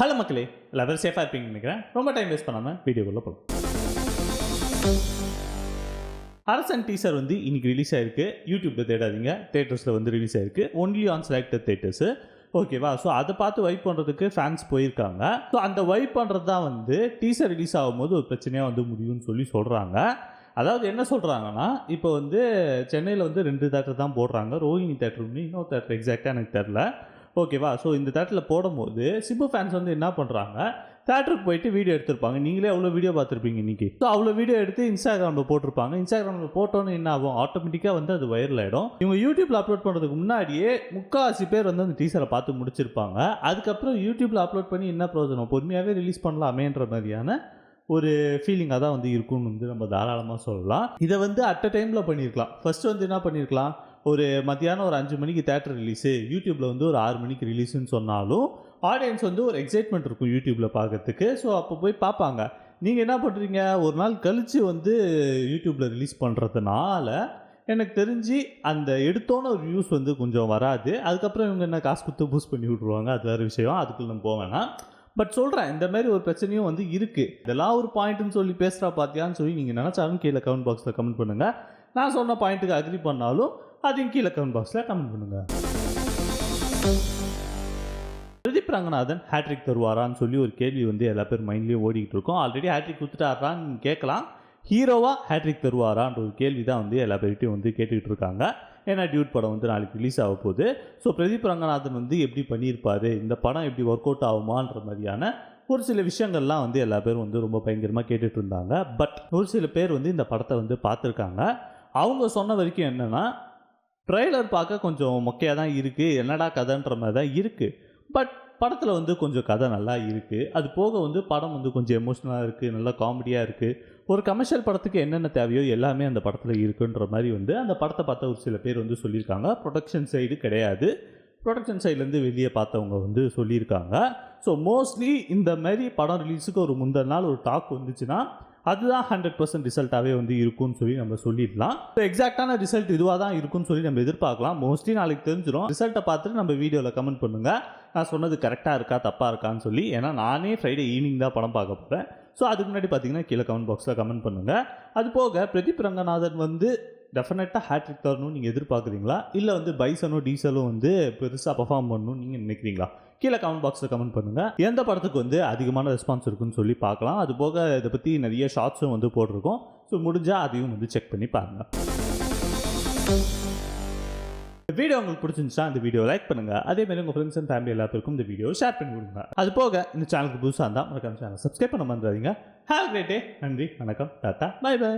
Hello மக்களே, எல்லாரும் சேஃபாக இருப்பீங்கன்னு நினைக்கிறேன். ரொம்ப டைம் வேஸ்ட் பண்ணாமல் வீடியோக்குள்ளே போகலாம். அரசன் டீசர் வந்து இன்னைக்கு ரிலீஸ் ஆயிருக்கு. யூடியூப்பில் தேடாதீங்க, தேட்டர்ஸில் வந்து ரிலீஸ் ஆயிருக்கு. Only on selected theatres. ஓகேவா? ஸோ அதை பார்த்து வைப் பண்ணுறதுக்கு ஃபேன்ஸ் போயிருக்காங்க. ஸோ அந்த வைப் பண்ணுறது தான் வந்து டீசர் ரிலீஸ் ஆகும்போது ஒரு பிரச்சனையாக வந்து முடியும்னு சொல்கிறாங்க. அதாவது என்ன சொல்கிறாங்கன்னா, இப்போ வந்து சென்னையில் வந்து 2 தேட்டர் தான் போடுறாங்க. ரோஹிணி தேட்டர் ஒன்று, இன்னொரு தேட்டர் எக்ஸாக்டாக எனக்கு தெரில. ஓகேவா? ஸோ இந்த தேட்டரில் போடும்போது சிம்பு ஃபேன்ஸ் வந்து என்ன பண்ணுறாங்க, தேட்டருக்கு போயிட்டு வீடியோ எடுத்திருப்பாங்க. நீங்களே அவ்வளோ வீடியோ பார்த்துருப்பீங்க இன்றைக்கி. ஸோ அவ்வளோ வீடியோ எடுத்து இன்ஸ்டாகிராமில் போட்டிருப்பாங்க. இன்ஸ்டாகிராமில் போட்டோன்னு என்ன ஆகும், ஆட்டோமேட்டிக்காக வந்து அது வைரல் ஆகிடும். இவங்க யூடியூப்பில் அப்லோட் பண்ணுறதுக்கு முன்னாடியே 3/4 பேர் வந்து அந்த டீசரை பார்த்து முடிச்சிருப்பாங்க. அதுக்கப்புறம் யூடியூப்பில் அப்லோட் பண்ணி என்ன பிரயோஜனம், பொறுமையாகவே ரிலீஸ் பண்ணலாமேன்ற மாதிரியான ஒரு ஃபீலிங்காக தான் வந்து இருக்கும்னு வந்து நம்ம தாராளமாக சொல்லலாம். இதை வந்து அட் அ டைமில் பண்ணியிருக்கலாம். ஃபஸ்ட்டு வந்து என்ன பண்ணியிருக்கலாம், ஒரு மத்தியானம் ஒரு 5 மணிக்கு தேட்டர் ரிலீஸு, யூடியூப்பில் வந்து ஒரு 6 மணிக்கு ரிலீஸுன்னு சொன்னாலும் ஆடியன்ஸ் வந்து ஒரு எக்ஸைட்மெண்ட் இருக்கும் யூடியூப்பில் பார்க்கறதுக்கு. ஸோ அப்போ போய் பார்ப்பாங்க. நீங்கள் என்ன பண்ணுறீங்க, ஒரு நாள் கழித்து வந்து யூடியூப்பில் ரிலீஸ் பண்ணுறதுனால எனக்கு தெரிஞ்சு அந்த எடுத்தோன்னு ஒரு வியூஸ் வந்து கொஞ்சம் வராது. அதுக்கப்புறம் இவங்க என்ன காசு கொடுத்து பூஸ்ட் பண்ணி விட்ருவாங்க. அது வேறு விஷயம், அதுக்குள்ள நம்ம போக வேணாம். பட் சொல்கிறேன், இந்த மாதிரி ஒரு பிரச்சனையும் வந்து இருக்குது. இதெல்லாம் ஒரு பாயிண்ட்டுன்னு சொல்லி பேசுகிறா பார்த்தியான்னு சொல்லி நீங்கள் நினச்சாலும் கீழே கமெண்ட் பாக்ஸில் கமெண்ட் பண்ணுங்கள். நான் சொன்ன பாயிண்ட்டுக்கு அக்ரி பண்ணாலும் அதையும் கீழே கமெண்ட் பாக்ஸில் கமெண்ட் பண்ணுங்கள். பிரதீப் ரங்கநாதன் ஹேட்ரிக் தருவாரான்னு சொல்லி ஒரு கேள்வி வந்து எல்லா பேர் மைண்ட்லேயும் ஓடிக்கிட்டு இருக்கோம். ஆல்ரெடி ஹேட்ரிக் கொடுத்துட்டாரான்னு கேட்கலாம். ஹீரோவாக ஹேட்ரிக் தருவாரான்ற ஒரு கேள்வி தான் வந்து எல்லா பேர்கிட்டையும் வந்து கேட்டுக்கிட்டு இருக்காங்க. ஏன்னா டியூட் படம் வந்து நாளைக்கு ரிலீஸ் ஆக போகுது. ஸோ பிரதீப் ரங்கநாதன் வந்து எப்படி பண்ணியிருப்பார், இந்த படம் எப்படி ஒர்க் அவுட் ஆகுமான்ற மாதிரியான ஒரு சில விஷயங்கள்லாம் வந்து எல்லா பேரும் வந்து ரொம்ப பயங்கரமாக கேட்டுட்டு இருந்தாங்க. பட் ஒரு சில பேர் வந்து இந்த படத்தை வந்து பார்த்துருக்காங்க. அவங்க சொன்ன வரைக்கும் என்னென்னா, ட்ரெய்லர் பார்க்க கொஞ்சம் மொக்கையாக தான் இருக்குது, என்னடா கதைன்ற மாதிரி தான் இருக்குது. பட் படத்தில் வந்து கொஞ்சம் கதை நல்லா இருக்குது. அது போக வந்து படம் வந்து கொஞ்சம் எமோஷ்னலாக இருக்குது, நல்லா காமெடியாக இருக்குது. ஒரு கமர்ஷியல் படத்துக்கு என்னென்ன தேவையோ எல்லாமே அந்த படத்தில் இருக்குன்ற மாதிரி வந்து அந்த படத்தை பார்த்த ஒரு சில பேர் வந்து சொல்லியிருக்காங்க. ப்ரொடக்ஷன் சைடு கிடையாது, ப்ரொடக்ஷன் சைட்லேருந்து வெளியே பார்த்தவங்க வந்து சொல்லியிருக்காங்க. ஸோ மோஸ்ட்லி இந்த மாதிரி படம் ரிலீஸுக்கு ஒரு முந்தின நாள் ஒரு டாக் வந்துச்சுன்னா அதுதான் 100% ரிசல்ட்டாகவே வந்து இருக்கும்னு சொல்லி நம்ம சொல்லிடலாம். ஸோ எக்ஸாக்டான ரிசல்ட் இதுவாக தான் இருக்கும்னு சொல்லி நம்ம எதிர்பார்க்கலாம். மோஸ்ட்லி நாளைக்கு தெரிஞ்சிடும். ரிசல்ட்டை பார்த்துட்டு நம்ம வீடியோவில் கமெண்ட் பண்ணுங்கள், நான் சொன்னது கரெக்டாக இருக்கா தப்பாக இருக்கான்னு சொல்லி. ஏன்னா நானே ஃப்ரைடே ஈவினிங் தான் படம் பார்க்க போகிறேன். ஸோ அதுக்கு முன்னாடி பார்த்தீங்கன்னா கீழே கமெண்ட் பாக்ஸில் கமெண்ட் பண்ணுங்கள். அது போக பிரதீப் ரங்கநாதன் வந்து டெஃபினட்டாக ஹேட்ரிக் தரணும்னு நீங்கள் எதிர்பார்க்குறீங்களா, இல்லை வந்து பைசனோ டீசலும் வந்து பெருசாக பர்ஃபார்ம் பண்ணணும்னு நீங்கள் நினைக்கிறீங்களா? கீழே கமெண்ட் பாக்ஸில் கமெண்ட் பண்ணுங்கள். எந்த படத்துக்கு வந்து அதிகமான ரெஸ்பான்ஸ் இருக்குன்னு சொல்லி பார்க்கலாம். அது போக இதை பற்றி நிறைய ஷார்ட்ஸும் வந்து போட்டிருக்கோம். ஸோ முடிஞ்சால் அதையும் வந்து செக் பண்ணி பாருங்கள். வீடியோ உங்களுக்கு பிடிச்சிருந்துச்சா இந்த வீடியோ லைக் பண்ணுங்கள். அதேமாதிரி உங்கள் ஃப்ரெண்ட்ஸ் அண்ட் ஃபேமிலி எல்லாத்துக்கும் இந்த வீடியோ ஷேர் பண்ணி கொடுங்க. அது போக இந்த சேனலுக்கு புதுசாக இருந்தால் மறக்காம சேனல் சப்ஸ்கிரைப் பண்ண மறந்துடாதீங்க. Have great day. நன்றி, வணக்கம், டாட்டா, பை பை.